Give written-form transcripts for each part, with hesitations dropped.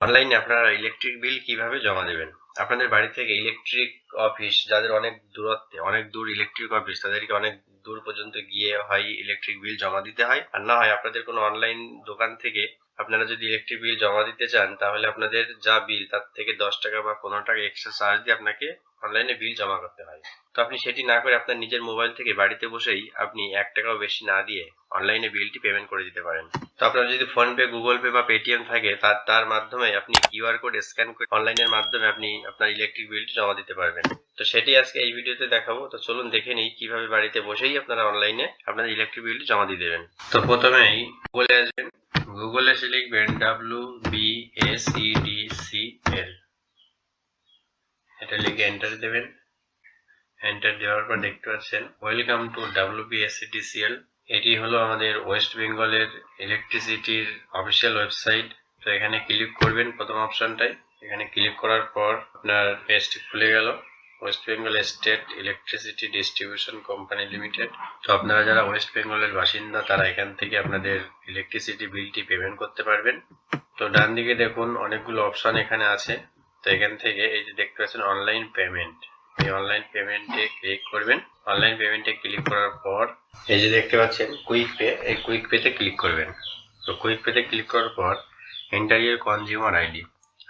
অনলাইনে আপনারা electric bill কিভাবে জমা দেবেন? আপনাদের বাড়ি থেকে ইলেকট্রিক অফিস যাদের অনেক দূরত্বে, অনেক দূর ইলেকট্রিক অফিস, তাদেরকে অনেক দূর পর্যন্ত গিয়ে হয় ইলেকট্রিক বিল জমা দিতে হয়, আর না হয় আপনাদের কোনো অনলাইন দোকান থেকে আপনারা যদি ইলেকট্রিক বিল জমা দিতে চান, তাহলে আপনাদের যা বিল তার থেকে 10 টাকা বা 15 টাকা এক্সট্রা চার্জ দিয়ে আপনাকে অনলাইনে বিল জমা করতে হয়। তো আপনি সেটি না করে আপনার নিজের মোবাইল থেকে বাড়িতে বসেই আপনি 1 টাকাও বেশি না দিয়ে অনলাইনে বিলটি পেমেন্ট করে দিতে পারেন। তো আপনার যদি ফোনপে, গুগল পে বা পেটিএম থাকে, তার মাধ্যমে আপনি কিউআর কোড স্ক্যান করে অনলাইনের মাধ্যমে আপনি আপনার ইলেকট্রিক বিলটি জমা দিতে পারবেন। তো সেটি আজকে এই ভিডিওতে দেখাবো। তো চলুন দেখে নিই কিভাবে বাড়িতে বসেই আপনারা অনলাইনে আপনাদের ইলেকট্রিক বিলটি জমা দিয়ে দেবেন। তো প্রথমেই গুগলে আসবেন, গুগলে এসে লিখবেন WBSEDCL, এটা লিখে এন্টার দেবেন। এন্টার দেওয়ার পর দেখতে পাচ্ছেন ওয়েলকাম টু WBSEDCL। এটি হলো আমাদের ওয়েস্ট বেঙ্গলের ইলেকট্রিসিটির অফিসিয়াল ওয়েবসাইট। তো এখানে ক্লিক করবেন প্রথম অপশনটায়। এখানে ক্লিক করার পর আপনার পেজটি খুলে গেল, West Bengal state electricity distribution company limited. তো আপনারা যারা ওয়েস্ট বেঙ্গলের বাসিন্দা তারা এখান থেকে আপনাদের ইলেকট্রিসিটি বিলটি পেমেন্ট করতে পারবেন। তো ডান দিকে দেখুন অনেকগুলো অপশন এখানে আছে। তো এখান থেকে এই যে দেখতে পাচ্ছেন অনলাইন পেমেন্ট, এই অনলাইন পেমেন্টে ক্লিক করবেন। অনলাইন পেমেন্টে ক্লিক করার পর এই যে দেখতে পাচ্ছেন কুইক পে, এই কুইক পেতে ক্লিক করবেন। তো কুইক পেতে ক্লিক করার পর এন্টার ইওর কনজিউমার আইডি,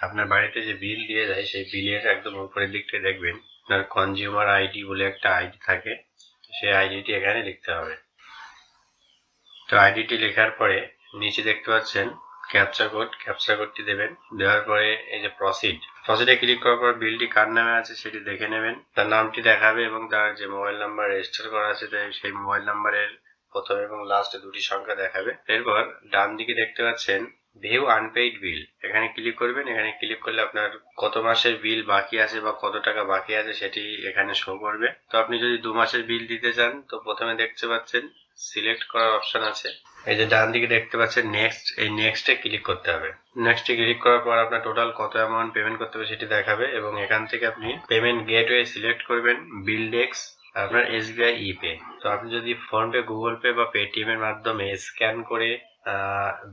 আপনার বাড়িতে যে বিল দিয়ে যায় সেই বিলের একদম উপরের দিকটা দেখবেন আপনার কনজিউমার আইডি বলে একটা আইডি থাকে, সেই আইডিটি এখানে লিখতে হবে। তো আইডিটি লেখার পরে নিচে দেখতে পাচ্ছেন ক্যাপচা কোডটি দেবেন। দেওয়ার পরে এই যে প্রসিডে ক্লিক করার পর বিলটি কার নামে আছে সেটি দেখে নেবেন। তার নামটি দেখাবে এবং তার যে মোবাইল নাম্বার রেজিস্টার করা আছে সেই মোবাইল নাম্বারের প্রথম এবং লাস্ট দুটি সংখ্যা দেখাবে। এরপর ডান দিকে দেখতে পাচ্ছেন ভিউ আনপেইড বিল, এখানে ক্লিক করবেন। এখানে ক্লিক করলে আপনার কত মাসের বিল বাকি আছে বা কত টাকা বাকি আছে সেটি এখানে শো করবে। তো আপনি যদি 2 মাসের বিল দিতে চান তো প্রথমে দেখতে পাচ্ছেন সিলেক্ট করার অপশন আছে। এই যে ডান দিকে দেখতে পাচ্ছেন নেক্সট, এই নেক্সটে ক্লিক করতে হবে। নেক্সটে ক্লিক করার পর আপনার টোটাল কত অ্যামাউন্ট পেমেন্ট করতে হবে সেটি দেখাবে এবং এখান থেকে আপনি পেমেন্ট গেটওয়ে সিলেক্ট করবেন, বিল ডেস্ক, আপনার SBI ইপে। তো আপনি যদি ফোনপে, গুগল পে বা পেটিএম এর মাধ্যমে স্ক্যান করে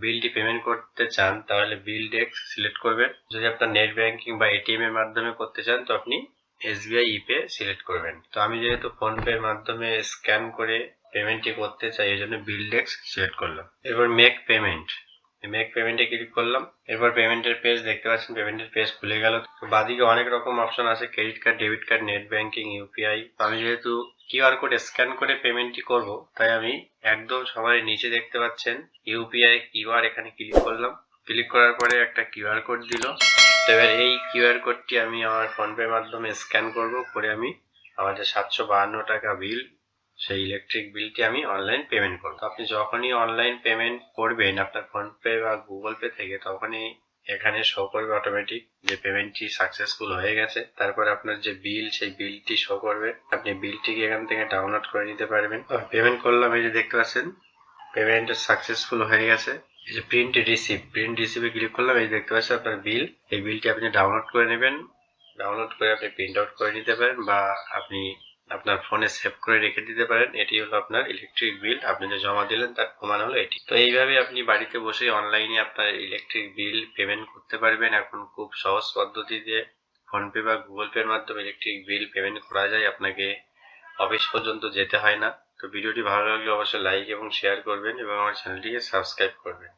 বিলটি পেমেন্ট করতে চান তাহলে বিল ডেস্ক সিলেক্ট করবেন। যদি আপনার নেট ব্যাংকিং বা এটিএম এর মাধ্যমে করতে চান তো আপনি SBI ইপে সিলেক্ট করবেন। তো আমি যেহেতু ফোনপে এর মাধ্যমে স্ক্যান করে পেমেন্টটি করতে চাই এই জন্য বিল ডেস্ক সিলেক্ট করলাম। এরপর মেক পেমেন্টে ক্লিক করলাম। এরপর পেমেন্টের পেজ দেখতে পাচ্ছেন, পেমেন্টের পেজ খুলে গেল। বাদিকে অনেক রকম অপশন আছে, credit card, debit card, net banking, UPI. আমি যেহেতু কিউআর কোড স্ক্যান করে পেমেন্টটি করব তাই আমি একদম সবার নিচে দেখতে পাচ্ছেন ইউপিআই কিউআর, এখানে ক্লিক করলাম। ক্লিক করার পরে একটা কিউআর কোড দিল। তো এবার এই কিউআর কোডটি আমি আমার ফোনপের মাধ্যমে স্ক্যান করব, করে আমি আমার যে 752 টাকা বিল সেই ইলেকট্রিক বিলটি আমি অনলাইন পেমেন্ট করব। আপনি যখনই অনলাইন পেমেন্ট করবেন আপনার ফোনপে বা গুগল পে থেকে তখনই এখানে শো করবে অটোমেটিক যে পেমেন্টটি সাকসেসফুল হয়ে গেছে। তারপর আপনার যে বিল সেই বিলটি শো করবে, আপনি বিলটিকে এখান থেকে ডাউনলোড করে নিতে পারবেন। পেমেন্ট করলাম, এই যে দেখতে পাচ্ছেন পেমেন্ট সাকসেসফুল হয়ে গেছে। এই যে প্রিন্ট রিসিভে ক্লিক করলাম, এই দেখতে পাচ্ছেন আপনার বিল। এই বিলটি আপনি ডাউনলোড করে নেবেন, ডাউনলোড করে আপনি প্রিন্ট আউট করে নিতে পারেন বা আপনি আপনার ফোনে সেভ করে রেখে দিতে পারেন। এটি হলো আপনার ইলেকট্রিক বিল, আপনি যে জমা দিলেন তার প্রমাণ হলো এটি। তো এইভাবে আপনি বাড়িতে বসে অনলাইনে আপনার ইলেকট্রিক বিল পেমেন্ট করতে পারবেন। এখন খুব সহজ পদ্ধতিতে ফোনপে বা গুগল পের মাধ্যমে ইলেকট্রিক বিল পেমেন্ট করা যায়, আপনাকে অফিস পর্যন্ত যেতে হয় না। তো ভিডিওটি ভালো লাগলে অবশ্যই লাইক এবং শেয়ার করবেন এবং আমার চ্যানেলটিকে সাবস্ক্রাইব করবেন।